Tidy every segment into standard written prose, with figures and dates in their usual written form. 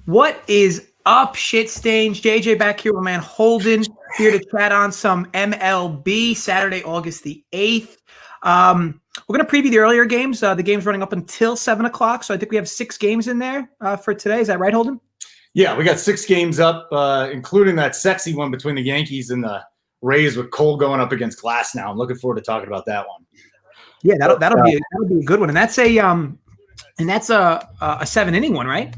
What is up, shit stains? JJ back here with my man Holden, here to chat on some MLB, Saturday, August the 8th. We're going to preview the earlier games. The game's running up until 7 o'clock, so I think we have 6 games in there for today. Is that right, Holden? Yeah, we got 6 games up, including that sexy one between the Yankees and the Rays with Cole going up against Glass now. I'm looking forward to talking about that one. Yeah, that'll be a good one, and that's a 7-inning one, right?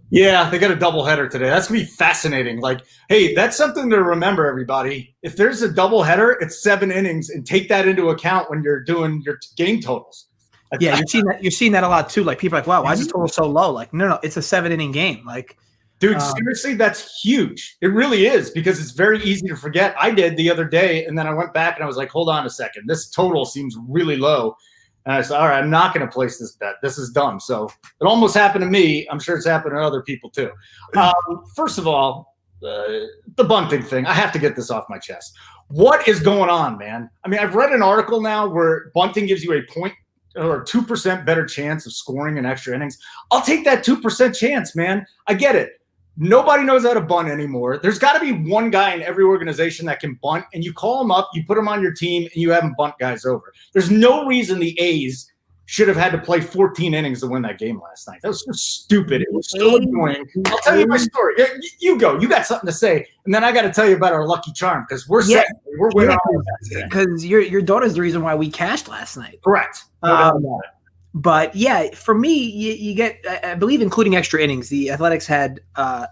Yeah, they got a doubleheader today. That's gonna be fascinating. Like, hey, that's something to remember, everybody. If there's a doubleheader, it's 7 innings, and take that into account when you're doing your game totals. Yeah, you're seeing that a lot too. Like, people are like, wow, why is this total so low? Like, no, it's a 7-inning game. Like, dude, seriously, that's huge. It really is, because it's very easy to forget. I did the other day, and then I went back and I was like, hold on a second. This total seems really low. And I said, all right, I'm not going to place this bet. This is dumb. So it almost happened to me. I'm sure it's happened to other people too. First of all, the bunting thing, I have to get this off my chest. What is going on, man? I mean, I've read an article now where bunting gives you a 2% better chance of scoring in extra innings. I'll take that 2% chance, man. I get it. Nobody knows how to bunt anymore. There's got to be one guy in every organization that can bunt, and you call him up, you put him on your team, and you have him bunt guys over. There's no reason the A's should have had to play 14 innings to win that game last night. That was so stupid. It was so annoying. I'll tell you my story. You go. You got something to say, and then I got to tell you about our lucky charm, because we're set. We're winning. Because your daughter's the reason why we cashed last night. Correct. But yeah, for me, you get, I believe, including extra innings, the Athletics had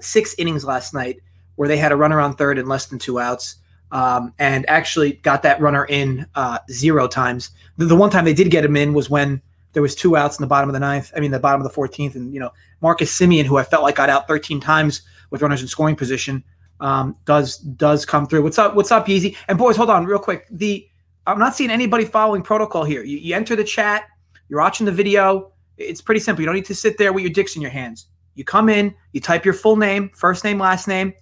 6 innings last night where they had a runner on third and less than 2 outs, and actually got that runner in 0 times. The one time they did get him in was when there was 2 outs in the bottom of the 9th. I mean, the bottom of the 14th, and Marcus Semien, who I felt like got out 13 times with runners in scoring position, does come through. What's up, Yeezy? And boys, hold on real quick. I'm not seeing anybody following protocol here. You enter the chat. You're watching the video. It's pretty simple. You don't need to sit there with your dicks in your hands. You come in, you type your full name, first name, last name,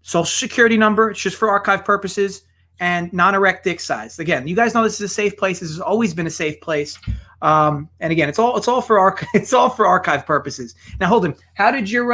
social security number. It's just for archive purposes, and non-erect dick size. Again, you guys know this is a safe place. This has always been a safe place. And again, it's all for archive purposes. Now, Holden, how'd your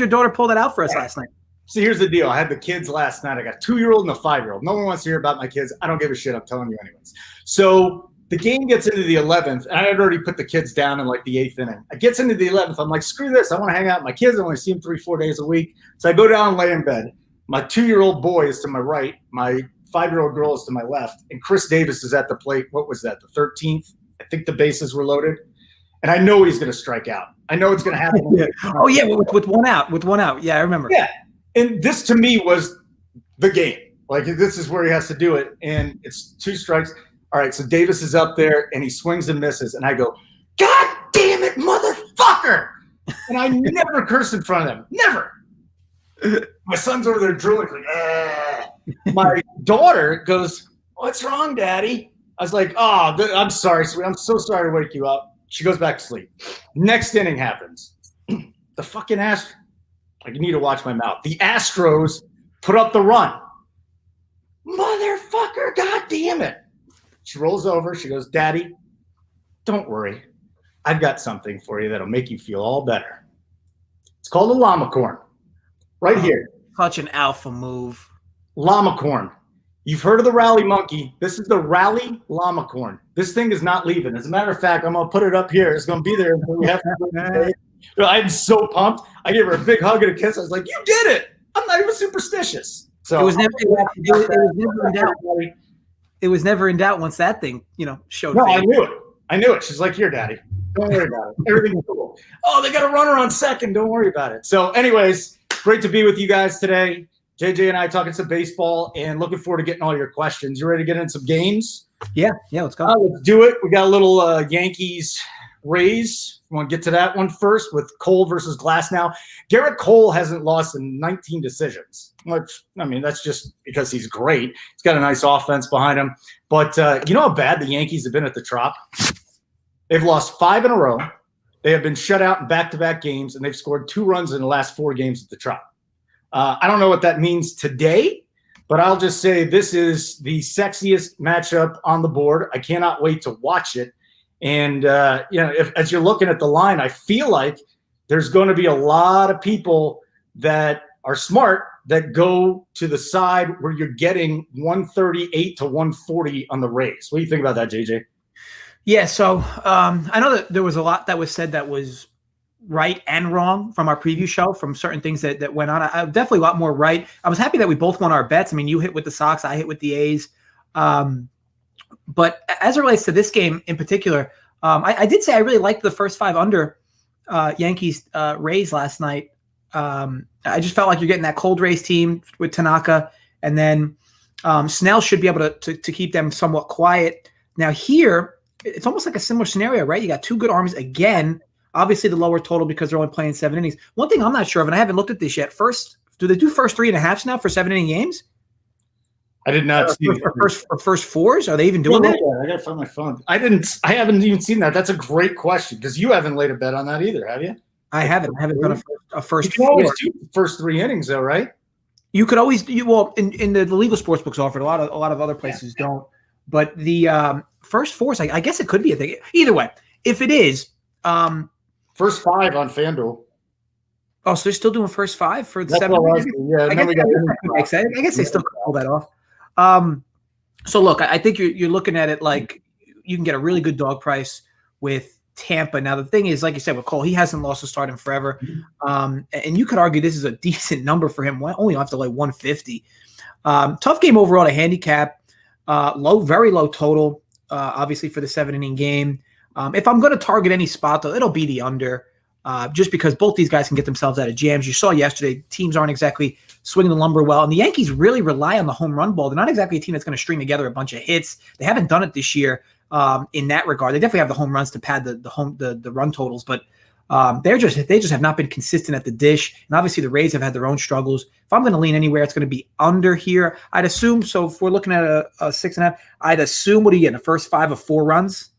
daughter pull that out for us last night? So here's the deal. I had the kids last night. I got a 2-year-old and a 5-year-old. No one wants to hear about my kids. I don't give a shit. I'm telling you anyways. So the game gets into the 11th, and I had already put the kids down in like the 8th inning. It gets into the 11th. I'm like, screw this. I want to hang out with my kids. I want to see them 3-4 days a week. So I go down and lay in bed. My 2-year-old boy is to my right. My 5-year-old girl is to my left. And Chris Davis is at the plate. What was that, the 13th? I think the bases were loaded. And I know he's going to strike out. I know it's going to happen. Yeah. Oh, yeah, with one out. With one out. Yeah, I remember. Yeah. And this, to me, was the game. Like, this is where he has to do it. And it's 2 strikes. All right, so Davis is up there, and he swings and misses. And I go, God damn it, motherfucker! And I never curse in front of them. Never. My son's over there drooling. Like, my daughter goes, what's wrong, Daddy? I was like, oh, I'm sorry, sweetie. I'm so sorry to wake you up. She goes back to sleep. Next inning happens. The fucking Astros. Like, you need to watch my mouth. The Astros put up the run. Motherfucker, God damn it. She rolls over. She goes, Daddy, don't worry. I've got something for you that'll make you feel all better. It's called a llama corn. Right here. Such an alpha move. Llama corn. You've heard of the rally monkey. This is the rally llama corn. This thing is not leaving. As a matter of fact, I'm going to put it up here. It's going to be there until we have to go. I'm so pumped. I gave her a big hug and a kiss. I was like, you did it. I'm not even superstitious. So it was never in doubt. It was never in doubt once that thing, showed. No, I knew it. She's like, here, Daddy. Don't worry about it. Everything's cool. Oh, they got a runner on second. Don't worry about it. So anyways, great to be with you guys today. JJ and I talking some baseball and looking forward to getting all your questions. You ready to get in some games? Yeah, let's go. Let's do it. We got a little Yankees Rays. You want to get to that one first with Cole versus Glass now. Garrett Cole hasn't lost in 19 decisions, which, I mean, that's just because he's great. He's got a nice offense behind him. But you know how bad the Yankees have been at the Trop? They've lost 5 in a row. They have been shut out in back-to-back games, and they've scored 2 runs in the last 4 games at the Trop. I don't know what that means today, but I'll just say this is the sexiest matchup on the board. I cannot wait to watch it. And, as you're looking at the line, I feel like there's going to be a lot of people that are smart that go to the side where you're getting 138 to 140 on the Rays. What do you think about that, JJ? Yeah, so I know that there was a lot that was said that was right and wrong from our preview show, from certain things that went on. I definitely a lot more right. I was happy that we both won our bets. I mean, you hit with the Sox, I hit with the A's. But as it relates to this game in particular, I did say I really liked the first 5 under Yankees Rays last night. I just felt like you're getting that cold Rays team with Tanaka, and then Snell should be able to keep them somewhat quiet. Now here, it's almost like a similar scenario, right? You got 2 good arms again. Obviously, the lower total because they're only playing 7 innings. One thing I'm not sure of, and I haven't looked at this yet. Do they do first 3.5s now for 7-inning games? I did not see first 4s. Are they even doing that? I gotta find my phone. I haven't even seen that. That's a great question because you haven't laid a bet on that either, have you? I haven't done a first. You can always do the first 3 innings, though, right? You could always in the legal sports books offered. A lot of other places don't. But the first 4s, I guess it could be a thing. Either way, if it is, first 5 on FanDuel. Oh, so they're still doing first 5 for the That's 7? Yeah, I guess they still could pull that off. So look, I think you're looking at it like you can get a really good dog price with Tampa. Now the thing is, like you said with Cole, he hasn't lost a start in forever, and you could argue this is a decent number for him. Only have to like 150. Tough game overall to handicap. Very low total. Obviously for the 7-inning game. If I'm going to target any spot though, it'll be the under. Just because both these guys can get themselves out of jams. You saw yesterday, teams aren't exactly swinging the lumber well, and the Yankees really rely on the home run ball. They're not exactly a team that's going to string together a bunch of hits. They haven't done it this year in that regard. They definitely have the home runs to pad the run totals, but they just have not been consistent at the dish. And obviously, the Rays have had their own struggles. If I'm going to lean anywhere, it's going to be under here. I'd assume. So if we're looking at a 6.5, I'd assume what are you getting? The first 5 of 4 runs?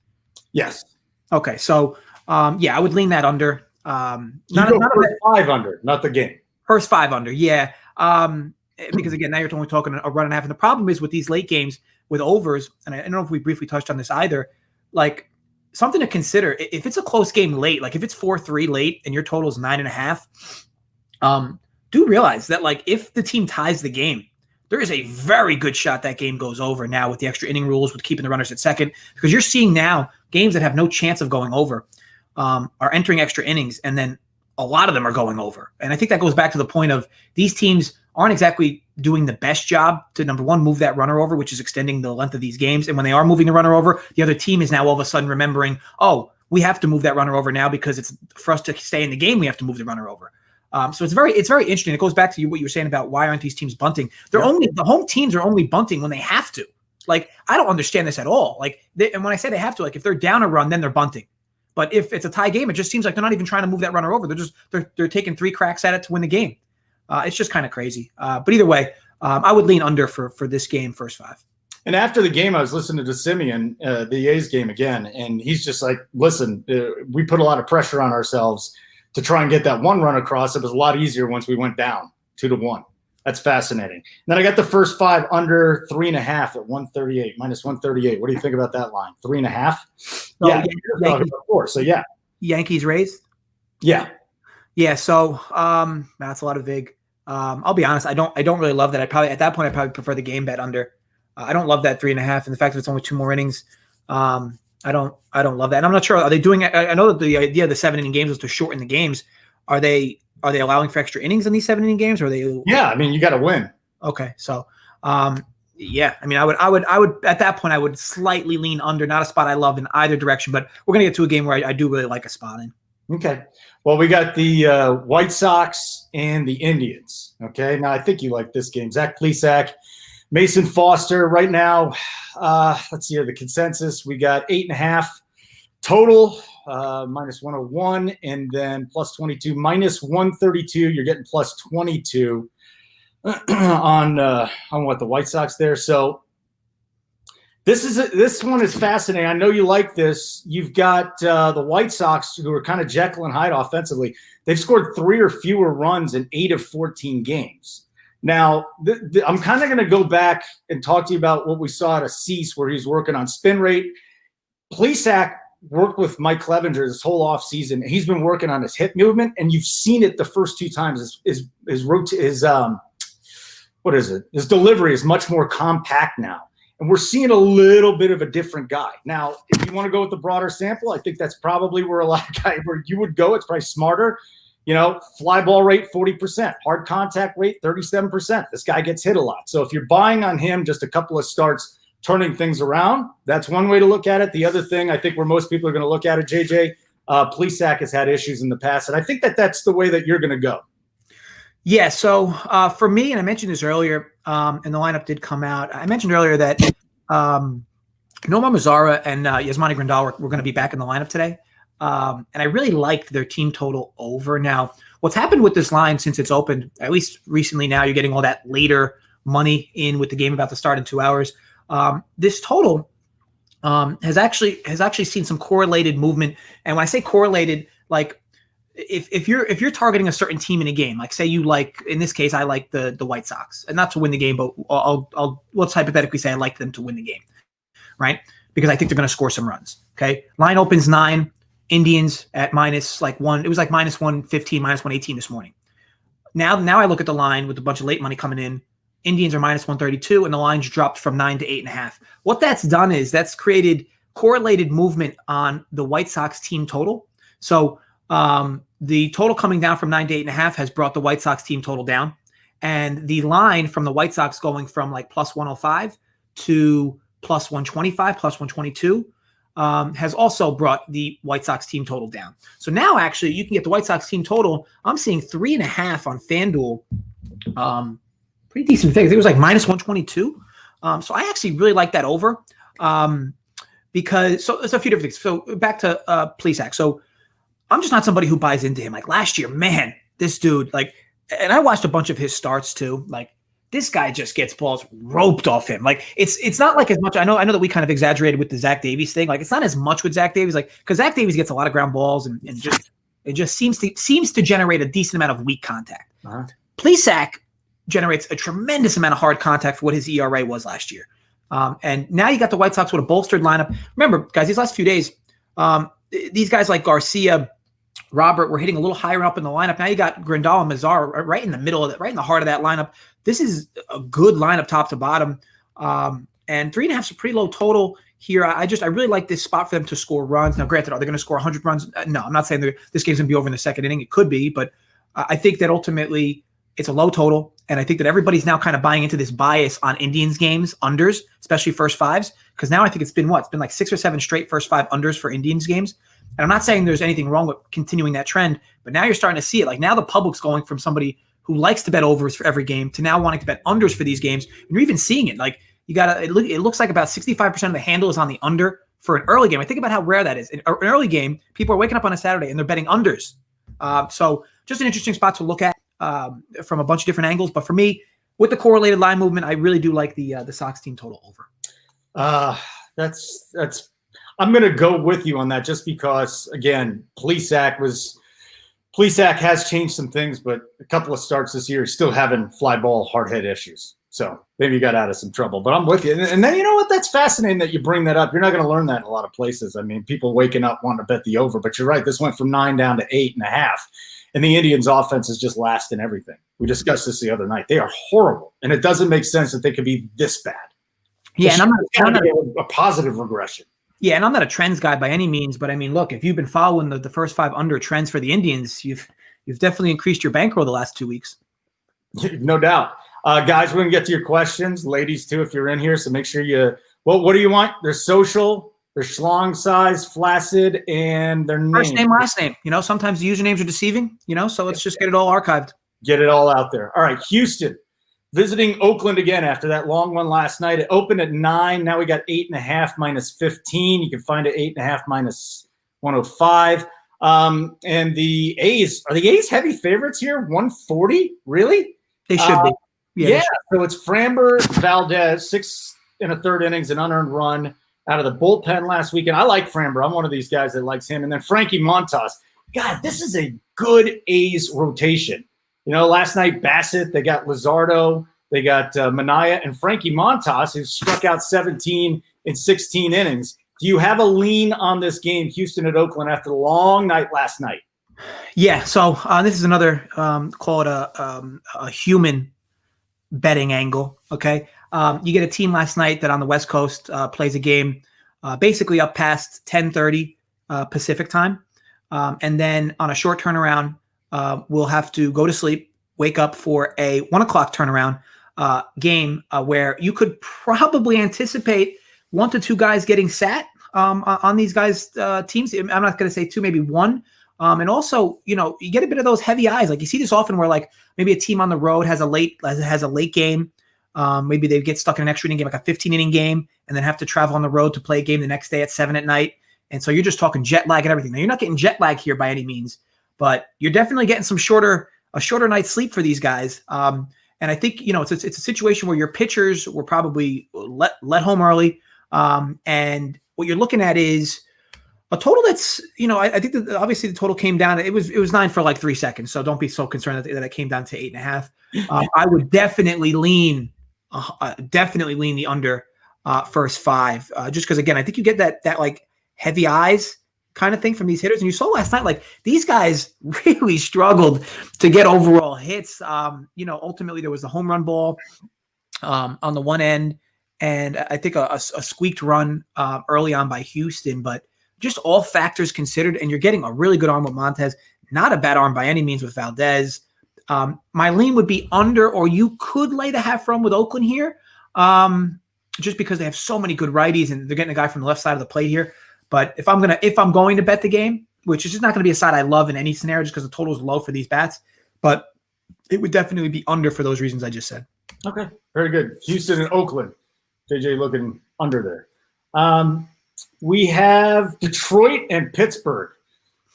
Yes. Okay, so I would lean that under. Not first 5 under, not the game. First 5 under, yeah. Because again, now you're only talking a run and a half. And the problem is with these late games with overs, and I don't know if we briefly touched on this either, like something to consider. If it's a close game late, like if it's 4-3 late and your total is 9.5, do realize that like if the team ties the game, there is a very good shot that game goes over now with the extra inning rules, with keeping the runners at second, because you're seeing now games that have no chance of going over are entering extra innings, and then a lot of them are going over. And I think that goes back to the point of these teams aren't exactly doing the best job to, number one, move that runner over, which is extending the length of these games. And when they are moving the runner over, the other team is now all of a sudden remembering, oh, we have to move that runner over now because it's for us to stay in the game, we have to move the runner over. So it's very interesting. It goes back to what you were saying about why aren't these teams bunting? The home teams are only bunting when they have to. Like, I don't understand this at all. Like, and when I say they have to, like if they're down a run, then they're bunting. But if it's a tie game, it just seems like they're not even trying to move that runner over. They're taking 3 cracks at it to win the game. It's just kind of crazy. But either way, I would lean under for this game, first 5. And after the game, I was listening to Simeon, the A's game again, and he's just like, listen, we put a lot of pressure on ourselves to try and get that 1 run across. It was a lot easier once we went down 2-1. That's fascinating. And then I got the first 5 under 3.5 at 138, minus 138. What do you think about that line? 3.5? So, yeah, before, so yeah. Yankees Rays? Yeah. Yeah, so that's a lot of vig. I'll be honest, I don't really love that. At that point, I probably prefer the game bet under. I don't love that 3.5, and the fact that it's only 2 more innings. I don't love that. And I'm not sure. Are they doing it? I know that the idea of the 7-inning games is to shorten the games. Are they allowing for extra innings in these 7-inning games? Or are they? Yeah, I mean, you got to win. Okay, so yeah, I mean, I would at that point I would slightly lean under. Not a spot I love in either direction, but we're gonna get to a game where I do really like a spot in. Okay. Well, we got the White Sox and the Indians. Okay. Now I think you like this game. Zach Plesac, Mason Foster. Right now, let's see here. The consensus, we got 8.5 total, minus 101, and then plus 22, minus 132. You're getting plus 22 on what, the White Sox there. So this one is fascinating. I know you like this. You've got the White Sox, who are kind of Jekyll and Hyde offensively. They've scored 3 or fewer runs in 8 of 14 games. Now, I'm kind of going to go back and talk to you about what we saw at Cease, where he's working on spin rate. Plesac worked with Mike Clevenger this whole offseason. He's been working on his hip movement, and you've seen it the first 2 times. His delivery is much more compact now. And we're seeing a little bit of a different guy. Now, if you want to go with the broader sample, I think that's probably where a lot of guys where you would go. It's probably smarter. Fly ball rate 40%, hard contact rate 37%. This guy gets hit a lot. So if you're buying on him, just a couple of starts turning things around, that's one way to look at it. The other thing, I think where most people are going to look at it, JJ, Plesac has had issues in the past, and I think that's the way that you're going to go. Yeah, so for me, and I mentioned this earlier, and the lineup did come out. I mentioned earlier that Nomar Mazara and Yasmani Grandal were going to be back in the lineup today, and I really liked their team total over. Now, what's happened with this line since it's opened, at least recently now, you're getting all that later money in with the game about to start in 2 hours. This total has actually seen some correlated movement, and when I say correlated, like if you're targeting a certain team in a game, like say you like, in this case, I like the White Sox, and not to win the game, but let's hypothetically say I like them to win the game, right? Because I think they're going to score some runs. Okay, line opens 9, Indians at -1. It was like -115, -118 this morning. Now I look at the line with a bunch of late money coming in. Indians are -132, and the line's dropped from 9 to 8.5. What that's done is that's created correlated movement on the White Sox team total. So the total coming down from 9 to 8.5 has brought the White Sox team total down. And the line from the White Sox going from like +105 to +125, +122 has also brought the White Sox team total down. So now actually you can get the White Sox team total. I'm seeing 3.5 on FanDuel. Pretty decent figure. It was like -122. So I actually really like that over because there's a few different things. So back to Plesac. So I'm just not somebody who buys into him. Like last year, man, this dude, and I watched a bunch of his starts too. Like this guy just gets balls roped off him. Like it's not like as much. I know that we kind of exaggerated with the Zach Davies thing. Like it's not as much with Zach Davies, because Zach Davies gets a lot of ground balls and just seems to generate a decent amount of weak contact. Uh-huh. Plesac generates a tremendous amount of hard contact for what his ERA was last year. And now you got the White Sox with a bolstered lineup. Remember, guys, these last few days, these guys like Garcia, Robert were hitting a little higher up in the lineup. Now you got Grandal and Mazar right in the middle of it, right in the heart of that lineup. This is a good lineup top to bottom. And 3.5 is a pretty low total here. I really like this spot for them to score runs. Now, granted, are they going to score 100 runs? No, I'm not saying this game's going to be over in the second inning. It could be, but I think that ultimately it's a low total. And I think that everybody's now kind of buying into this bias on Indians games, unders, especially first fives. Because now I think it's been like 6 or 7 straight first 5 unders for Indians games. And I'm not saying there's anything wrong with continuing that trend, but now you're starting to see it. Like now the public's going from somebody who likes to bet overs for every game to now wanting to bet unders for these games. And you're even seeing it. Like it looks like about 65% of the handle is on the under for an early game. I think about how rare that is. In an early game, people are waking up on a Saturday and they're betting unders. So just an interesting spot to look at from a bunch of different angles. But for me, with the correlated line movement, I really do like the Sox team total over. That's I'm going to go with you on that just because, again, Plesac has changed some things, but a couple of starts this year, he's still having fly ball, hard hit issues. So maybe you got out of some trouble, but I'm with you. And then, you know what? That's fascinating that you bring that up. You're not going to learn that in a lot of places. I mean, people waking up wanting to bet the over, but you're right. This went from 9 down to 8.5. And the Indians' offense is just last in everything. We discussed this the other night. They are horrible, and it doesn't make sense that they could be this bad. Yeah, and I'm not a positive regression. Yeah, and I'm not a trends guy by any means, but I mean, look, if you've been following the first 5 under trends for the Indians, you've definitely increased your bankroll the last 2 weeks. No doubt. Guys, we're going to get to your questions. Ladies, too, if you're in here, so make sure you – what do you want? There's social, there's schlong size, flaccid, and their name. First name, last name. Sometimes the usernames are deceiving, so let's just get it all archived. Get it all out there. All right, Houston. Visiting Oakland again after that long one last night. It opened at 9. Now we got 8.5 -15. You can find it 8.5 -105. And the A's, are the A's heavy favorites here? 140? Really? They should be. Yeah. So it's Framber, Valdez, 6 1/3 innings, an unearned run out of the bullpen last weekend. I like Framber. I'm one of these guys that likes him. And then Frankie Montas. God, this is a good A's rotation. Last night, Bassett, they got Luzardo, they got Minaya, and Frankie Montas, who struck out 17 in 16 innings. Do you have a lean on this game, Houston at Oakland, after the long night last night? Yeah. So this is another call it a human betting angle. Okay. You get a team last night that on the West Coast plays a game basically up past 10:30 Pacific time. And then on a short turnaround, we'll have to go to sleep, wake up for a 1 o'clock turnaround game where you could probably anticipate 1 to 2 guys getting sat on these guys' teams. I'm not going to say 2, maybe 1. And also, you get a bit of those heavy eyes. Like you see this often where like maybe a team on the road has a late game. Maybe they get stuck in an extra inning game, like a 15-inning game, and then have to travel on the road to play a game the next day at 7 at night. And so you're just talking jet lag and everything. Now you're not getting jet lag here by any means, but you're definitely getting a shorter night's sleep for these guys. And I think, it's a situation where your pitchers were probably let home early. And what you're looking at is a total that's, I think that obviously the total came down. It was 9 for like 3 seconds. So don't be so concerned that it came down to 8.5. I would definitely lean the under first 5, just because again, I think you get that like heavy eyes kind of thing from these hitters. And you saw last night, like these guys really struggled to get overall hits. Ultimately there was the home run ball on the one end, and I think a squeaked run early on by Houston, but just all factors considered, and you're getting a really good arm with Montez, not a bad arm by any means with Valdez. My lean would be under, or you could lay the half run with Oakland here, just because they have so many good righties and they're getting a guy from the left side of the plate here. But if I'm going to bet the game, which is just not going to be a side I love in any scenario, just because the total is low for these bats, but it would definitely be under for those reasons I just said. Okay, very good. Houston and Oakland. JJ looking under there. We have Detroit and Pittsburgh.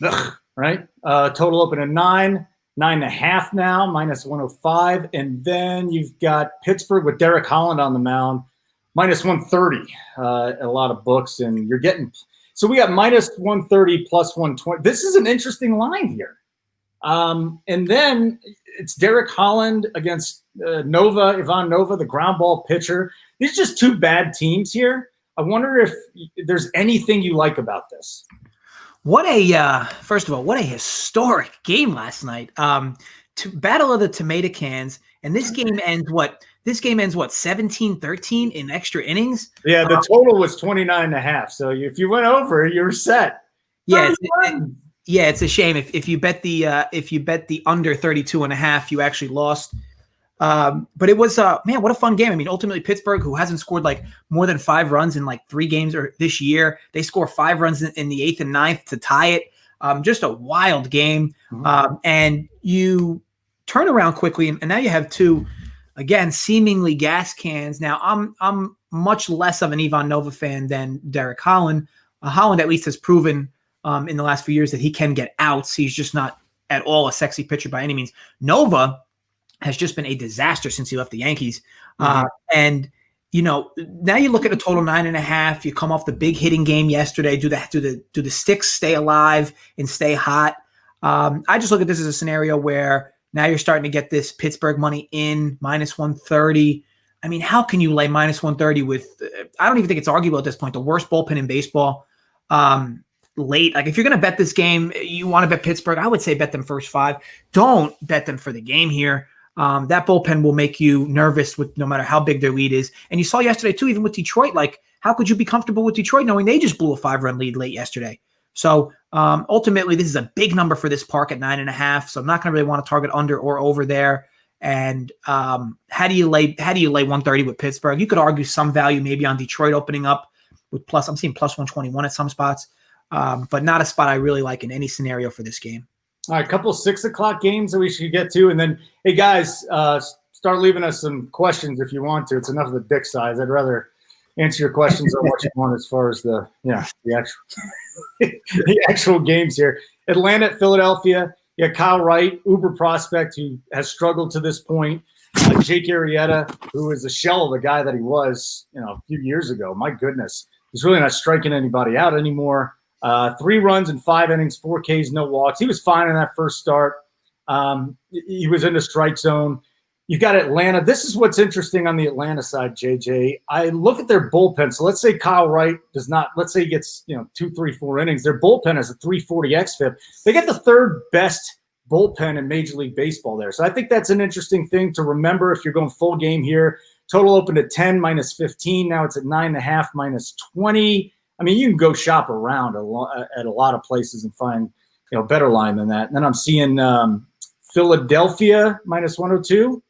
Ugh, right? Total open at 9.5 now, minus 105. And then you've got Pittsburgh with Derek Holland on the mound, minus 130. A lot of books, and you're getting – so we got minus 130 plus 120. This is an interesting line here. And then it's Derek Holland against Ivan Nova, the ground ball pitcher. These are just 2 bad teams here. I wonder if there's anything you like about this. First of all, what a historic game last night. Battle of the tomato cans, and this game ends what? This game ends 17-13 in extra innings. Yeah, the total was 29.5. So if you went over, you were set. Yeah, it's a shame if you bet the under 32.5, you actually lost. But it was what a fun game. I mean, ultimately Pittsburgh, who hasn't scored like more than 5 runs in like 3 games or this year, they score 5 runs in the 8th and 9th to tie it. Just a wild game. And you turn around quickly, and now you have 2, again, seemingly gas cans. Now I'm much less of an Ivan Nova fan than Derek Holland. Holland at least has proven in the last few years that he can get outs. He's just not at all a sexy pitcher by any means. Nova has just been a disaster since he left the Yankees. And, now you look at a total 9.5. You come off the big hitting game yesterday. Do the sticks stay alive and stay hot? I just look at this as a scenario where now you're starting to get this Pittsburgh money in minus 130. I mean, how can you lay minus 130 with, I don't even think it's arguable at this point, the worst bullpen in baseball late? Like if you're going to bet this game, you want to bet Pittsburgh, I would say bet them first 5. Don't bet them for the game here. That bullpen will make you nervous with no matter how big their lead is. And you saw yesterday too, even with Detroit, like how could you be comfortable with Detroit knowing they just blew a 5-run lead late yesterday? So ultimately, this is a big number for this park at 9.5. So I'm not going to really want to target under or over there. And how do you lay 130 with Pittsburgh? You could argue some value maybe on Detroit opening up with plus. I'm seeing plus 121 at some spots, but not a spot I really like in any scenario for this game. All right, a couple 6 o'clock games that we should get to, and then hey guys, start leaving us some questions if you want to. It's enough of the dick size. I'd rather answer your questions on what you want as far as the actual games here. Atlanta at Philadelphia. Yeah, Kyle Wright, uber prospect who has struggled to this point. Jake Arrieta, who is a shell of the guy that he was, a few years ago. My goodness, he's really not striking anybody out anymore. 3 runs in 5 innings, 4 Ks, no walks. He was fine in that first start. He was in the strike zone. You've got Atlanta. This is what's interesting on the Atlanta side, JJ. I look at their bullpen. So let's say Kyle Wright does not, let's say he gets, 2, 3, 4 innings. Their bullpen has a 340 xFIP. They get the third best bullpen in Major League Baseball there. So I think that's an interesting thing to remember if you're going full game here. Total opened at 10 minus 15. Now it's at 9.5 minus 20. I mean, you can go shop around at a lot of places and find, better line than that. And then I'm seeing Philadelphia minus 102.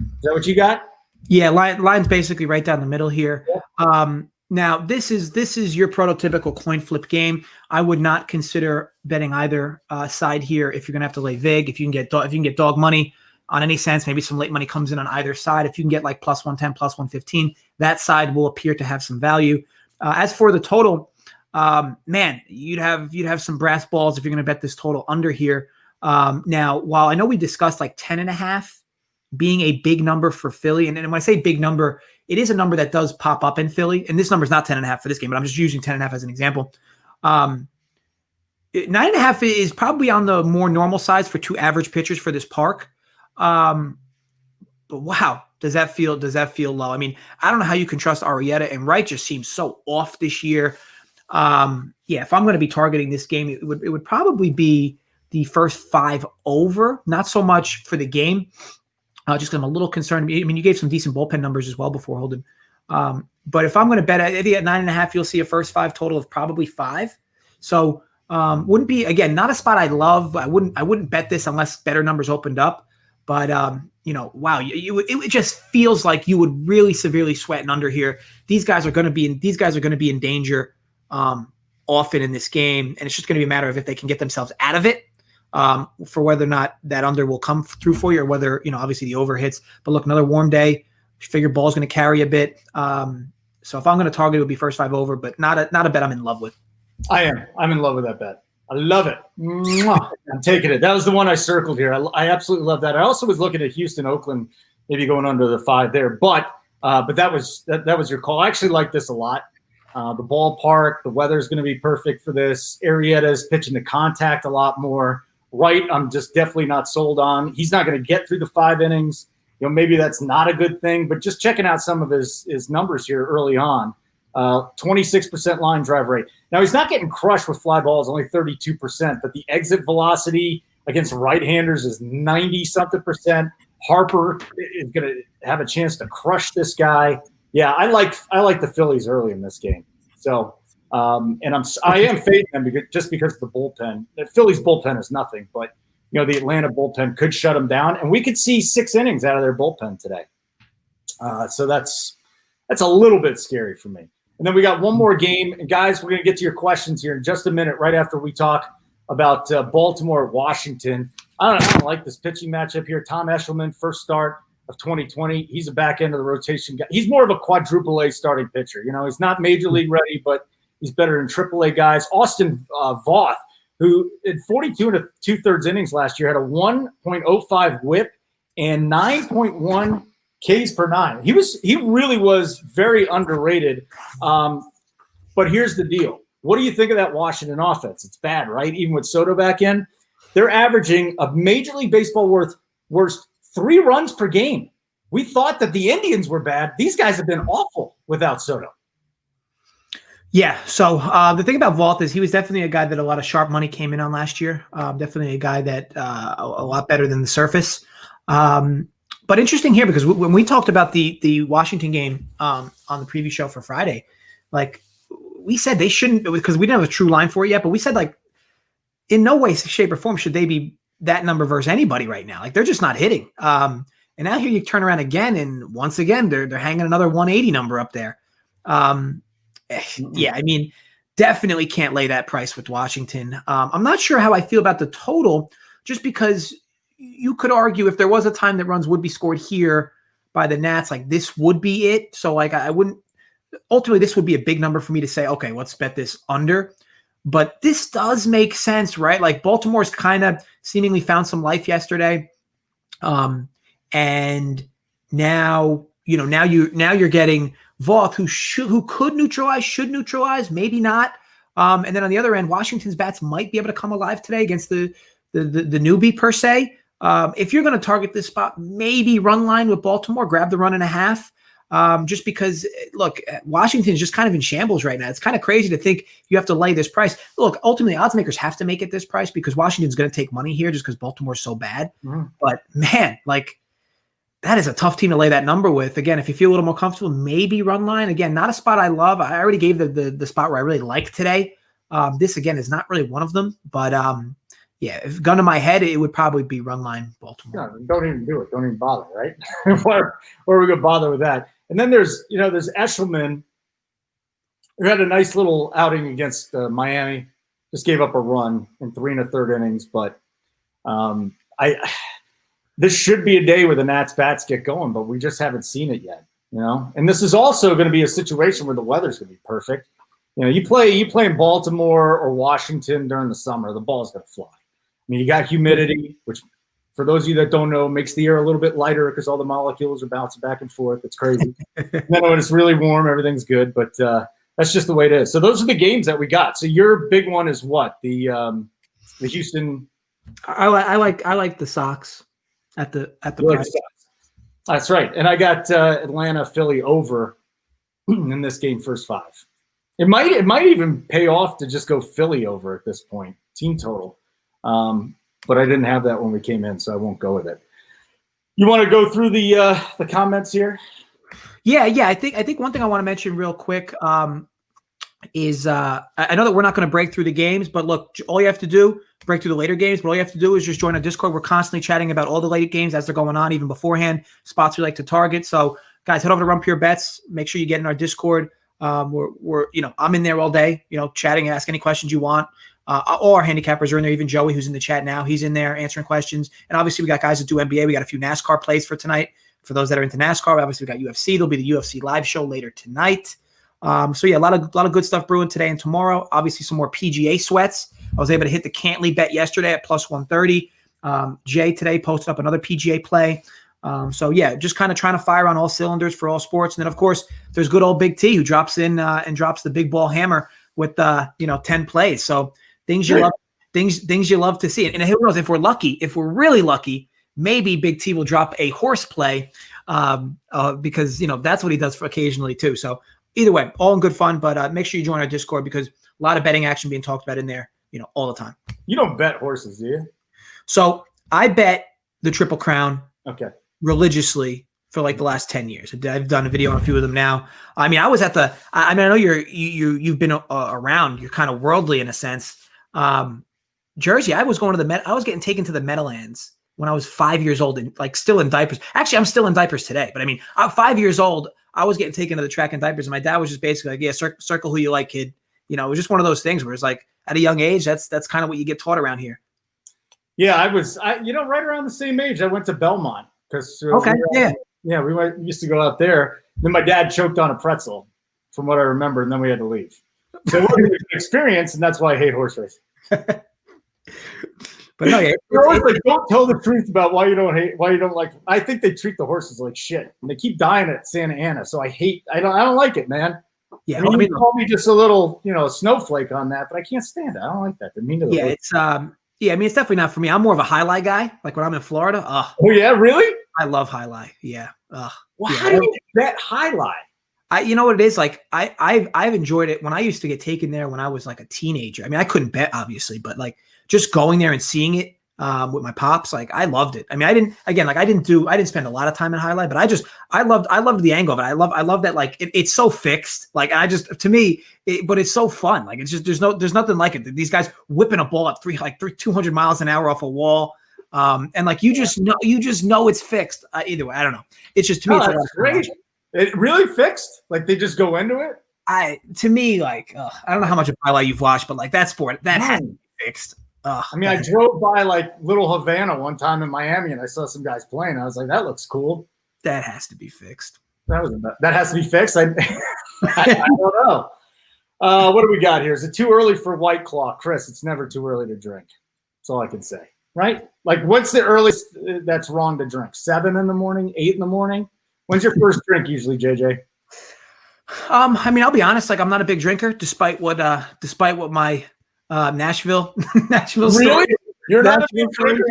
Is that what you got? Yeah, line's basically right down the middle here. Yeah. Now this is your prototypical coin flip game. I would not consider betting either side here if you're gonna have to lay vig. If you can get dog money on any sense, maybe some late money comes in on either side. If you can get like plus 110, plus 115, that side will appear to have some value. As for the total, man, you'd have some brass balls if you're gonna bet this total under here. Now, while I know we discussed like 10.5. being a big number for Philly. And when I say big number, it is a number that does pop up in Philly. And this number is not 10.5 for this game, but I'm just using 10.5 as an example. 9.5 is probably on the more normal size for two average pitchers for this park. But wow, does that feel low? I mean, I don't know how you can trust Arrieta, and Wright just seems so off this year. If I'm going to be targeting this game, it would probably be the first 5 over, not so much for the game. Just because I'm a little concerned. I mean, you gave some decent bullpen numbers as well before, Holden. But if I'm going to bet at 9.5, you'll see a first 5 total of probably 5. So wouldn't be, again, not a spot I love. I wouldn't bet this unless better numbers opened up. But wow, it just feels like you would really severely sweat an under here. These guys are going to be in danger often in this game, and it's just going to be a matter of if they can get themselves out of it. For whether or not that under will come through for you, or whether, obviously the over hits. But look, another warm day. Figure ball's going to carry a bit. So if I'm going to target, it would be first 5 over, but not a bet I'm in love with. I'm in love with that bet. I love it. Mwah. I'm taking it. That was the one I circled here. I absolutely love that. I also was looking at Houston, Oakland, maybe going under the 5 there, but that was your call. I actually like this a lot. The ballpark, the weather is going to be perfect for this. Arrieta's pitching to contact a lot more. Right, I'm just definitely not sold on. He's not going to get through the 5 innings. Maybe that's not a good thing, but just checking out some of his numbers here early on. 26% line drive rate. Now, he's not getting crushed with fly balls, only 32%, but the exit velocity against right-handers is 90-something%. Harper is going to have a chance to crush this guy. Yeah, I like the Phillies early in this game. So, and I am fading them because of the bullpen. The Phillies bullpen is nothing, but the Atlanta bullpen could shut them down, and we could see 6 innings out of their bullpen today. So that's a little bit scary for me. And then we got one more game, and guys, we're going to get to your questions here in just a minute, right after we talk about Baltimore, Washington. I don't like this pitching matchup here. Tom Eshelman, first start of 2020. He's a back end of the rotation guy. He's more of a quadruple A starting pitcher. He's not major league ready, but he's better than AAA guys. Austin Voth, who in 42 2/3 innings last year had a 1.05 WHIP and 9.1 Ks per 9. He really was very underrated. But here's the deal. What do you think of that Washington offense? It's bad, right? Even with Soto back in, they're averaging a Major League Baseball worst 3 runs per game. We thought that the Indians were bad. These guys have been awful without Soto. Yeah. So the thing about Voth is he was definitely a guy that a lot of sharp money came in on last year. Definitely a guy that a lot better than the surface. But interesting here because when we talked about the Washington game on the preview show for Friday, like we said they shouldn't, because we didn't have a true line for it yet, but we said like in no way, shape, or form should they be that number versus anybody right now. Like they're just not hitting. And now here you turn around again, and once again they're hanging another 180 number up there. Yeah, I mean, definitely can't lay that price with Washington. I'm not sure how I feel about the total, just because you could argue if there was a time that runs would be scored here by the Nats, like this would be it. So like I wouldn't – ultimately this would be a big number for me to say, okay, let's bet this under. But this does make sense, right? Like Baltimore's kind of seemingly found some life yesterday. And now, now you're getting – Voth, who could neutralize, should neutralize, maybe not. And then on the other end, Washington's bats might be able to come alive today against the newbie per se. If you're going to target this spot, maybe run line with Baltimore, grab the 1.5. Just because, look, Washington is just kind of in shambles right now. It's kind of crazy to think you have to lay this price. Look, ultimately, odds makers have to make it this price because Washington's going to take money here just because Baltimore's so bad. But, man, like, that is a tough team to lay that number with. Again, if you feel a little more comfortable, maybe run line. Again, not a spot I love. I already gave the spot where I really like today. This, again, is not really one of them. But, yeah, if gun to my head, it would probably be run line Baltimore. No, don't even do it. Don't even bother, right? Why are we going to bother with that? And then there's Eshelman, who had a nice little outing against Miami. Just gave up a run in 3 1/3 innings, but this should be a day where the Nats bats get going, but we just haven't seen it yet, And this is also going to be a situation where the weather's going to be perfect. You play in Baltimore or Washington during the summer, the ball's going to fly. I mean, you got humidity, which for those of you that don't know, makes the air a little bit lighter because all the molecules are bouncing back and forth. It's crazy. Then when it's really warm, everything's good. But that's just the way it is. So those are the games that we got. So your big one is what? The Houston. I like the Sox at the price. That's right. And I got Atlanta Philly over in this game first 5. It might even pay off to just go Philly over at this point, team total. But I didn't have that when we came in, so I won't go with it. You want to go through the comments here? Yeah. I think one thing I want to mention real quick is I know that we're not going to break through the games, but look, all you have to do, break through the later games, but all you have to do is just join our Discord. We're constantly chatting about all the late games as they're going on, even beforehand, spots we like to target. So guys, head over to Run Pure Bets. Make sure you get in our Discord. We're I'm in there all day, chatting, ask any questions you want. All our handicappers are in there. Even Joey, who's in the chat now, he's in there answering questions. And obviously, we got guys that do NBA. We got a few NASCAR plays for tonight. For those that are into NASCAR, obviously, we got UFC. There'll be the UFC live show later tonight. So yeah, a lot of good stuff brewing today and tomorrow. Obviously, some more PGA sweats. I was able to hit the Cantley bet yesterday at plus 130. Jay today posted up another PGA play. So yeah, just kind of trying to fire on all cylinders for all sports. And then of course, there's good old Big T who drops in and drops the big ball hammer with 10 plays. So things you love to see. And who knows, if we're really lucky, maybe Big T will drop a horse play because that's what he does for occasionally too. So either way, all in good fun. But make sure you join our Discord because a lot of betting action being talked about in there, all the time. You don't bet horses, do you? So I bet the Triple Crown. Okay. Religiously for like the last 10 years. I've done a video on a few of them now. I mean, I was at I know you've been around. You're kind of worldly in a sense. Jersey, I was getting taken to the Meadowlands when I was 5 years old and like still in diapers. Actually, I'm still in diapers today, but I mean, I'm 5 years old. I was getting taken to the track in diapers and my dad was just basically like, yeah, circle who you like, kid. It was just one of those things where it's like at a young age, that's kind of what you get taught around here. Yeah, I right around the same age. I went to Belmont because we used to go out there. Then my dad choked on a pretzel, from what I remember, and then we had to leave. So it was an experience, and that's why I hate horse racing. But no, you're always like, don't tell the truth about why you don't like. I think they treat the horses like shit, and they keep dying at Santa Ana. So I don't like it, man. Yeah, you call me just a little, snowflake on that, but I can't stand it. I don't like that. They're mean to the horse. Yeah, I mean, it's definitely not for me. I'm more of a highlight guy. Like when I'm in Florida. Oh yeah, really? I love highlight. Yeah. Well, how do you bet highlight? You know what it is? Like I've enjoyed it when I used to get taken there when I was like a teenager. I mean, I couldn't bet obviously, but like just going there and seeing it with my pops, like I loved it. I mean, I didn't spend a lot of time in highlight, but I loved the angle of it. I love that like it's so fixed. Like but it's so fun. Like it's just there's nothing like it. These guys whipping a ball at 200 miles an hour off a wall. And like you just know it's fixed. Either way, I don't know. It's just to me, it's great. It really fixed. Like they just go into it. I don't know how much of highlight you've watched, but like that sport that has to be fixed. I drove by like Little Havana one time in Miami, and I saw some guys playing. I was like, that looks cool. That has to be fixed. That has to be fixed. I don't know. What do we got here? Is it too early for White Claw, Chris? It's never too early to drink. That's all I can say. Right? Like, what's the earliest that's wrong to drink? 7 in the morning, 8 in the morning? When's your first drink usually, JJ? I mean, I'll be honest. Like, I'm not a big drinker, despite what my Nashville really? story. You're not a big drinker?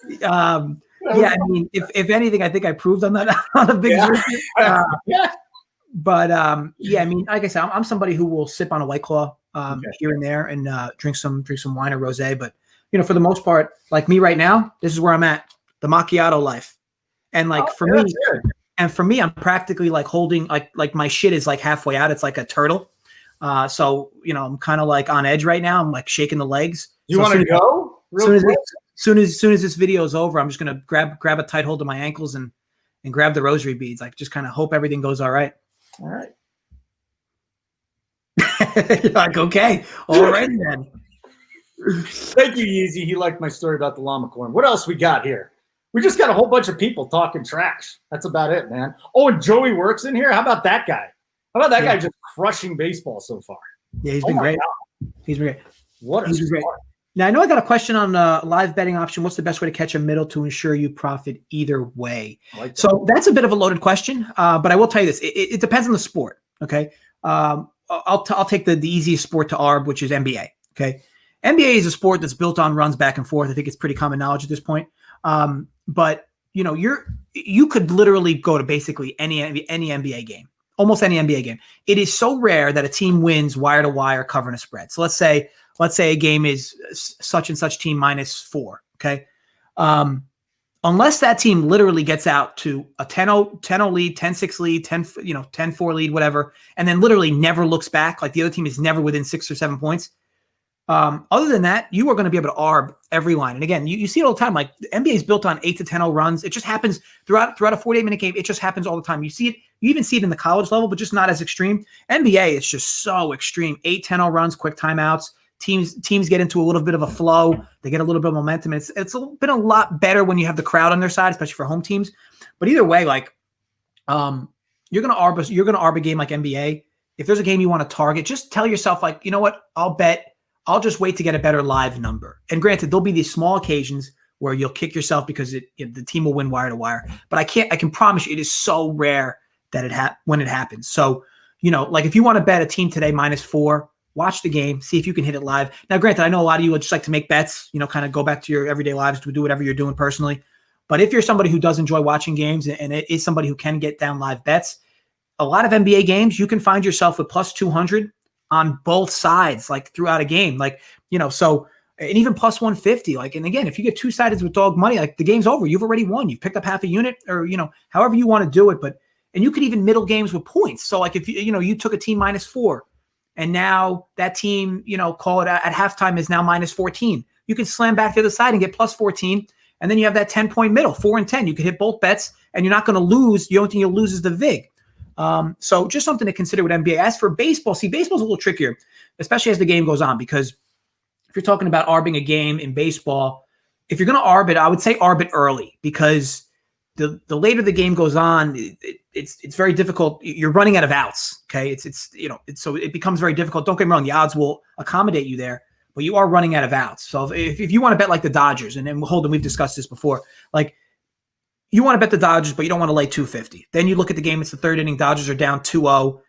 Yeah, I mean, if anything, I think I proved I'm not on a big Yeah. But yeah, I mean, like I said, I'm somebody who will sip on a White Claw here and there and drink some wine or rosé. But for the most part, like me right now, this is where I'm at, the macchiato life. And like for me, I'm practically like holding like my shit is like halfway out. It's like a turtle. So I'm kind of like on edge right now. I'm like shaking the legs. You want to go? Soon as this video is over, I'm just gonna grab a tight hold of my ankles and grab the rosary beads. Like just kind of hope everything goes all right. All right. You're like, okay, all right then. Thank you, Yeezy. He liked my story about the llama corn. What else we got here? We just got a whole bunch of people talking trash. That's about it, man. Oh, and Joey Works in here. How about that guy? How about that guy just crushing baseball so far? Yeah, he's been great. God. He's been great. What a start. Now, I know I got a question on live betting option. What's the best way to catch a middle to ensure you profit either way? So that's a bit of a loaded question, but I will tell you this. It depends on the sport, okay? I'll take the easiest sport to arb, which is NBA, okay? NBA is a sport that's built on runs back and forth. I think it's pretty common knowledge at this point. But, you could literally go to basically any NBA game, almost any NBA game. It is so rare that a team wins wire to wire covering a spread. So let's say a game is such and such team -4. Okay. Unless that team literally gets out to a 10-0 lead, 10-6 lead, 10-4 lead, whatever, and then literally never looks back. Like the other team is never within 6 or 7 points. Other than that, you are going to be able to arb every line. And again, you see it all the time. Like the NBA is built on 8 to 10-0 runs. It just happens throughout a 48-minute game. It just happens all the time. You see it. You even see it in the college level, but just not as extreme. NBA is just so extreme. 8-10-0 runs, quick timeouts. Teams get into a little bit of a flow. They get a little bit of momentum. It's been a lot better when you have the crowd on their side, especially for home teams. But either way, like you're gonna arb a game like NBA. If there's a game you want to target, just tell yourself like, you know what? I'll just wait to get a better live number. And granted, there'll be these small occasions where you'll kick yourself because the team will win wire to wire. But I can promise you, it is so rare that when it happens. So like if you want to bet a team today -4. Watch the game, see if you can hit it live. Now, granted, I know a lot of you would just like to make bets, kind of go back to your everyday lives to do whatever you're doing personally. But if you're somebody who does enjoy watching games and it is somebody who can get down live bets, a lot of NBA games, you can find yourself with +200 on both sides, like throughout a game. Like, so, and even +150. Like, and again, if you get two sided with dog money, like the game's over. You've already won. You've picked up half a unit or, however you want to do it. And you could even middle games with points. So like if you took a team -4. And now that team, call it at halftime is now -14. You can slam back to the other side and get +14. And then you have that 10-point middle, 4 and 10. You can hit both bets and you're not going to lose. The only thing you'll lose is the VIG. So just something to consider with NBA. As for baseball, baseball's a little trickier, especially as the game goes on, because if you're talking about arbing a game in baseball, if you're going to arb it, I would say arb it early, because the later the game goes on, it's very difficult. You're running out of outs. Okay. So it becomes very difficult. Don't get me wrong. The odds will accommodate you there, but you are running out of outs. So if you want to bet like the Dodgers, and Holden, we've discussed this before, like you want to bet the Dodgers, but you don't want to lay 250. Then you look at the game. It's the third inning. Dodgers are down 2-0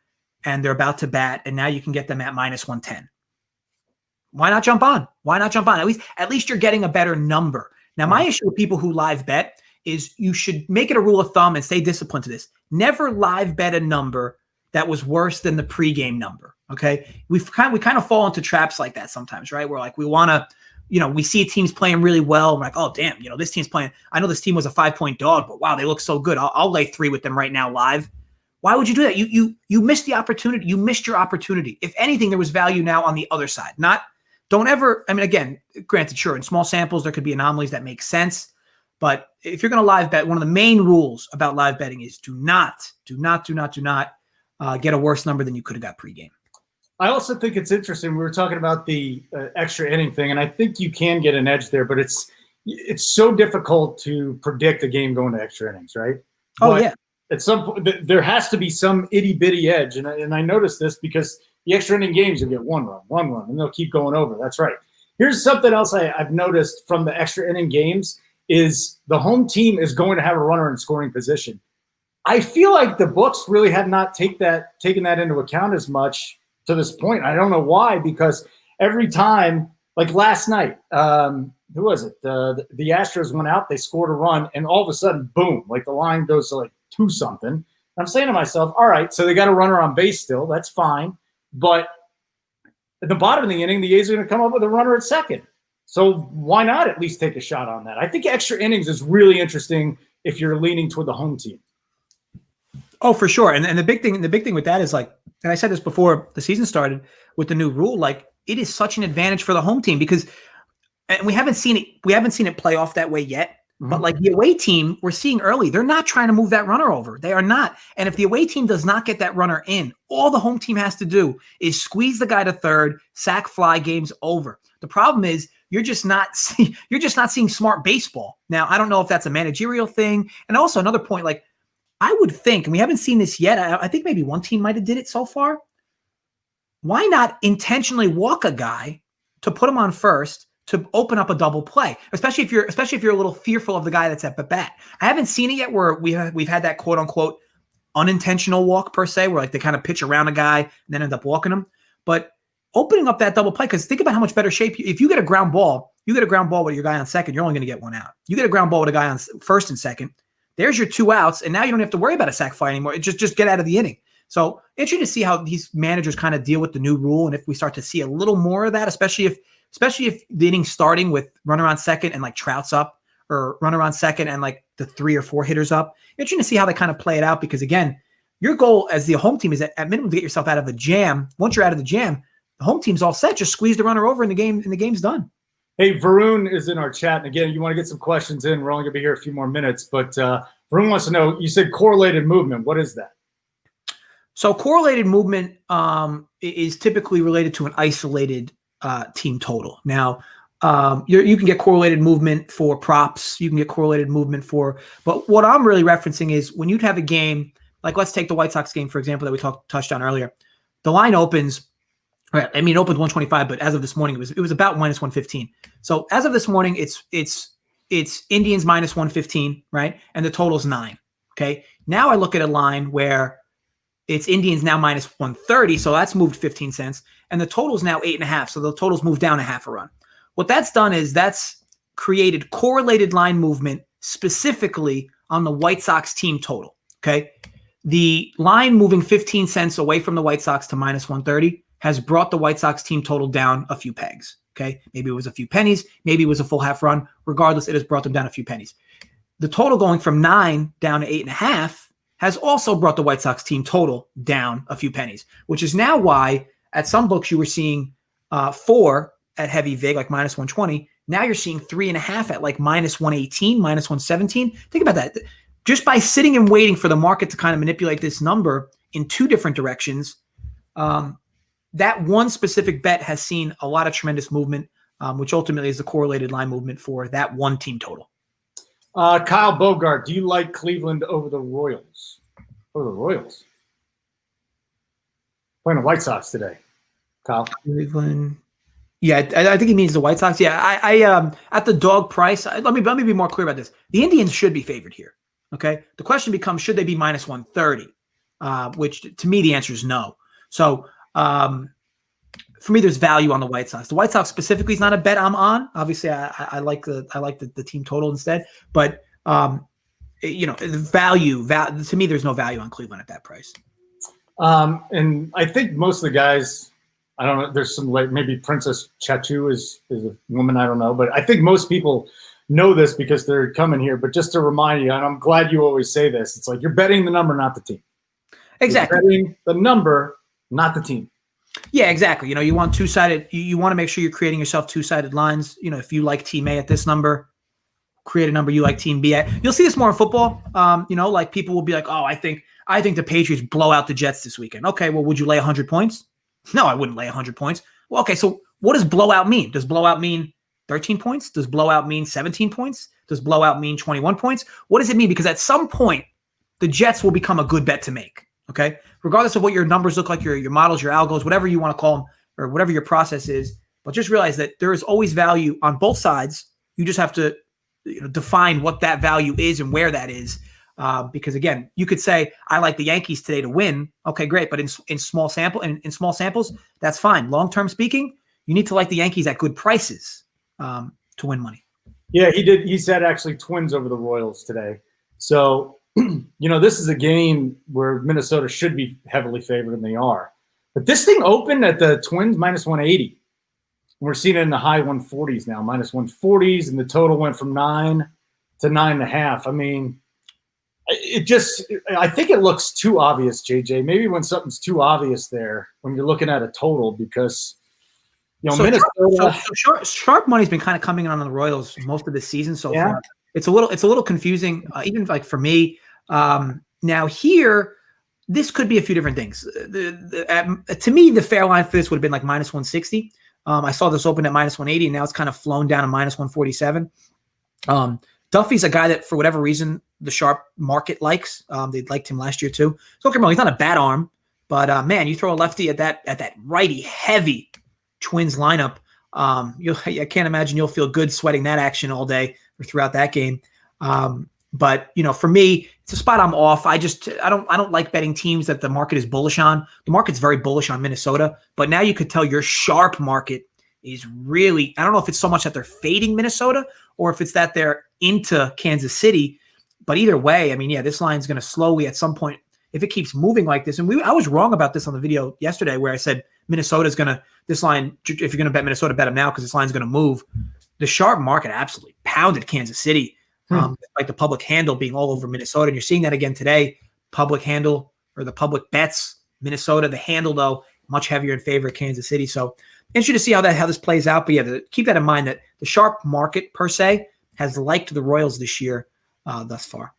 and they're about to bat. And now you can get them at -110. Why not jump on? At least you're getting a better number. Now, my issue with people who live bet is you should make it a rule of thumb and stay disciplined to this. Never live bet a number that was worse than the pregame number. Okay. We kind of fall into traps like that sometimes, right? Where like we want to, we see teams playing really well. We're like, oh damn, this team's playing. I know this team was a 5-point dog, but wow, they look so good. I'll lay 3 with them right now live. Why would you do that? You missed the opportunity. You missed your opportunity. If anything, there was value now on the other side. Again, granted, sure, in small samples, there could be anomalies that make sense. But if you're going to live bet, one of the main rules about live betting is do not get a worse number than you could have got pregame. I also think it's interesting. We were talking about the extra inning thing, and I think you can get an edge there, but it's so difficult to predict a game going to extra innings, right? Oh, yeah. At some point, there has to be some itty bitty edge, and I noticed this because the extra inning games, you'll get one run, and they'll keep going over. That's right. Here's something else I've noticed from the extra inning games is the home team is going to have a runner in scoring position. I feel like the books really have not taken that into account as much to this point. I don't know why, because every time, like last night, who was it? The Astros went out, they scored a run, and all of a sudden, boom, like the line goes to like 2-something. I'm saying to myself, all right, so they got a runner on base still. That's fine. But at the bottom of the inning, the A's are going to come up with a runner at second. So why not at least take a shot on that? I think extra innings is really interesting if you're leaning toward the home team. Oh, for sure. And the big thing with that is, like, and I said this before the season started with the new rule, like, it is such an advantage for the home team because, and we haven't seen it play off that way yet. Mm-hmm. But like the away team, we're seeing early, they're not trying to move that runner over. They are not. And if the away team does not get that runner in, all the home team has to do is squeeze the guy to third, sack fly, game's over. The problem is you're just not seeing smart baseball. Now, I don't know if that's a managerial thing. And also another point, like, I would think, and we haven't seen this yet, I think maybe one team might have did it so far. Why not intentionally walk a guy to put him on first to open up a double play, especially if you're a little fearful of the guy that's at the bat. I haven't seen it yet where we've had that quote unquote unintentional walk per se, where like they kind of pitch around a guy and then end up walking him. But opening up that double play, because think about how much better shape if you get a ground ball with your guy on second, you're only going to get one out. You get a ground ball with a guy on first and second, there's your 2 outs, and now you don't have to worry about a sac fly anymore. Just get out of the inning. So interesting to see how these managers kind of deal with the new rule, and if we start to see a little more of that, especially if the inning's starting with runner on second and like Trout's up, or runner on second and like the 3 or 4 hitters up. Interesting to see how they kind of play it out, because again, your goal as the home team is at minimum to get yourself out of the jam. Once you're out of the jam, the home team's all set. Just squeeze the runner over and the game's done. Hey, Varun is in our chat. And again, you want to get some questions in. We're only going to be here a few more minutes, but Varun wants to know, you said correlated movement. What is that? So correlated movement is typically related to an isolated team total. Now, you can get correlated movement for props. You can get correlated movement but what I'm really referencing is when you'd have a game, like let's take the White Sox game, for example, that we touched on earlier. The line opens, right? I mean, it opens 125, but as of this morning, it was about minus 115. So as of this morning, it's Indians minus 115, right? And the total's 9. Okay. Now I look at a line where it's Indians now minus 130, so that's moved 15 cents, and the total's now 8.5, so the total's moved down a half a run. What that's done is that's created correlated line movement specifically on the White Sox team total. Okay, the line moving 15 cents away from the White Sox to minus 130 has brought the White Sox team total down a few pegs. Okay, maybe it was a few pennies, maybe it was a full half run. Regardless, it has brought them down a few pennies. The total going from 9 down to 8.5 has also brought the White Sox team total down a few pennies, which is now why at some books you were seeing 4 at heavy vig, like minus 120. Now you're seeing 3.5 at like minus 118, minus 117. Think about that. Just by sitting and waiting for the market to kind of manipulate this number in 2 different directions, that one specific bet has seen a lot of tremendous movement, which ultimately is the correlated line movement for that one team total. Kyle Bogart, do you like Cleveland over the Royals? Over the Royals? Playing the White Sox today, Kyle. Cleveland. Yeah, I think he means the White Sox. Yeah, I at the dog price. Let me be more clear about this. The Indians should be favored here. Okay, the question becomes, should they be minus 130? Which to me the answer is no. So for me, there's value on the White Sox. The White Sox specifically is not a bet I'm on. Obviously, I like the team total instead. But value to me, there's no value on Cleveland at that price. And I think most of the guys, I don't know. There's some like maybe Princess Chachu is a woman. I don't know, but I think most people know this because they're coming here. But just to remind you, and I'm glad you always say this, it's like you're betting the number, not the team. Exactly. You're betting the number, not the team. Yeah, exactly. You want two-sided. You want to make sure you're creating yourself two-sided lines. If you like Team A at this number, create a number you like Team B at. You'll see this more in football. Like people will be like, "Oh, I think the Patriots blow out the Jets this weekend." Okay, well, would you lay 100 points? No, I wouldn't lay 100 points. Well, okay, so what does blowout mean? Does blowout mean 13 points? Does blowout mean 17 points? Does blowout mean 21 points? What does it mean? Because at some point, the Jets will become a good bet to make. Okay, regardless of what your numbers look like, your models, your algos, whatever you want to call them, or whatever your process is, but just realize that there is always value on both sides. You just have to define what that value is and where that is. Because again, you could say, I like the Yankees today to win. Okay, great. But in small samples, that's fine. Long-term speaking, you need to like the Yankees at good prices. to win money. Yeah, he did. He said actually Twins over the Royals today. So, this is a game where Minnesota should be heavily favored, and they are. But this thing opened at the Twins minus 180. We're seeing it in the high 140s now, minus 140s, and the total went from 9 to 9.5. I mean, I think it looks too obvious, JJ. Maybe when something's too obvious there, when you're looking at a total, because Minnesota. Sharp money's been kind of coming in on the Royals most of the season so far. It's a little confusing, even like for me. Now here, this could be a few different things. To me, the fair line for this would have been like minus 160. I saw this open at minus 180, and now it's kind of flown down to minus 147. Duffy's a guy that, for whatever reason, the sharp market likes. They liked him last year too. So don't get me wrong, he's not a bad arm, but man, you throw a lefty at that righty heavy Twins lineup. I can't imagine you'll feel good sweating that action all day or throughout that game. But for me, it's a spot I'm off. I don't like betting teams that the market is bullish on. The market's very bullish on Minnesota, but now you could tell your sharp market is really, I don't know if it's so much that they're fading Minnesota or if it's that they're into Kansas City. But either way, I mean, yeah, this line's going to slowly at some point, if it keeps moving like this, and I was wrong about this on the video yesterday where I said Minnesota's going to, this line, if you're going to bet Minnesota, bet them now because this line's going to move. The sharp market absolutely pounded Kansas City. Like the public handle being all over Minnesota. And you're seeing that again today. Public handle or the public bets, Minnesota. The handle, though, much heavier in favor of Kansas City. So interesting to see how this plays out. But yeah, keep that in mind that the sharp market per se has liked the Royals this year thus far.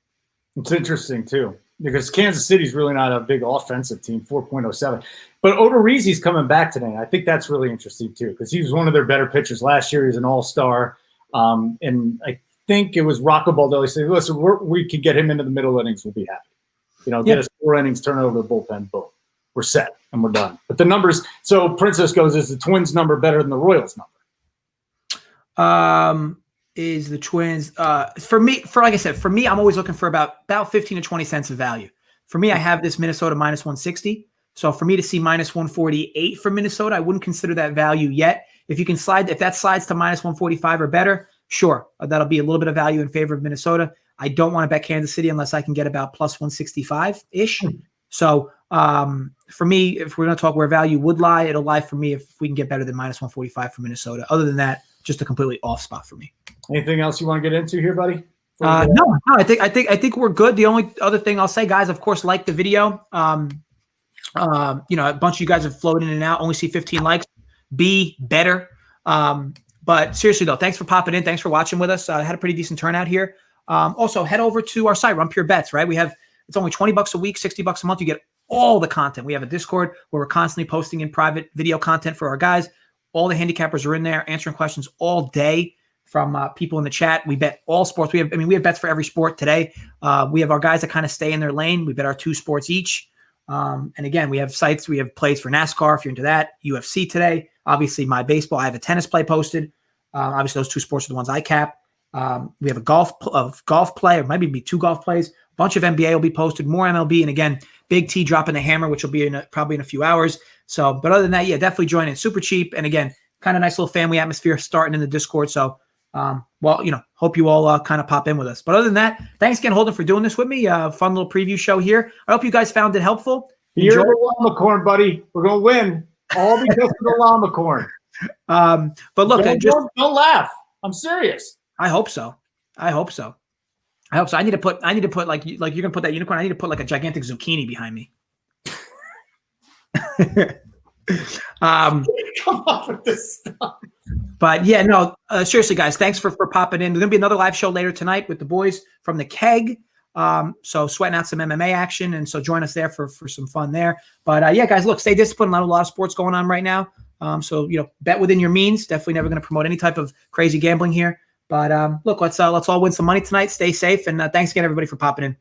It's interesting, too, because Kansas City's really not a big offensive team, 4.07. But Odorizzi's coming back today. I think that's really interesting, too, because he was one of their better pitchers last year. He was an all-star. And I think it was Rocco Baldelli saying, listen, we could get him into the middle innings. We'll be happy. Get us 4 innings, turn it over to the bullpen. Boom. We're set and we're done. But the numbers, so Princess goes, is the Twins number better than the Royals number? Is the Twins, for me, I'm always looking for about 15 to 20 cents of value. For me, I have this Minnesota minus 160. So for me to see minus 148 for Minnesota, I wouldn't consider that value yet. If that slides to minus 145 or better, sure, that'll be a little bit of value in favor of Minnesota. I don't want to bet Kansas City unless I can get about plus 165-ish. So for me, if we're going to talk where value would lie, it'll lie for me if we can get better than minus 145 for Minnesota. Other than that, just a completely off spot for me. Anything else you want to get into here, buddy? No, I think we're good. The only other thing I'll say, guys, of course, like the video. A bunch of you guys have flowed in and out. Only see 15 likes. Be better. But seriously, though, thanks for popping in. Thanks for watching with us. I had a pretty decent turnout here. Also, head over to our site, Run Pure Bets, right? It's only $20 a week, $60 a month. You get all the content. We have a Discord where we're constantly posting in private video content for our guys. All the handicappers are in there answering questions all day from people in the chat. We bet all sports. We have bets for every sport today. We have our guys that kind of stay in their lane. We bet our 2 sports each. And again, we have sites. We have plays for NASCAR if you're into that. UFC today. Obviously, my baseball. I have a tennis play posted. Obviously, those 2 sports are the ones I cap. We have a golf play, or maybe be 2 golf plays. A bunch of NBA will be posted, more MLB, and again, Big T dropping the hammer, which will be probably in a few hours. So, but other than that, yeah, definitely join in. Super cheap, and again, kind of nice little family atmosphere starting in the Discord. So, hope you all kind of pop in with us. But other than that, thanks again, Holden, for doing this with me. Fun little preview show here. I hope you guys found it helpful. You're the llama corn, buddy. We're gonna win all because of the llama corn. But look, don't laugh. I'm serious. I hope so. I need to put like you're gonna put that unicorn. I need to put like a gigantic zucchini behind me. Come off with this stuff. But yeah, no, seriously, guys, thanks for popping in. There's gonna be another live show later tonight with the boys from the Keg. So sweating out some MMA action, and so join us there for some fun there. But yeah, guys, look, stay disciplined. A lot of sports going on right now. So bet within your means. Definitely never going to promote any type of crazy gambling here. But look, let's all win some money tonight. Stay safe, and thanks again, everybody, for popping in.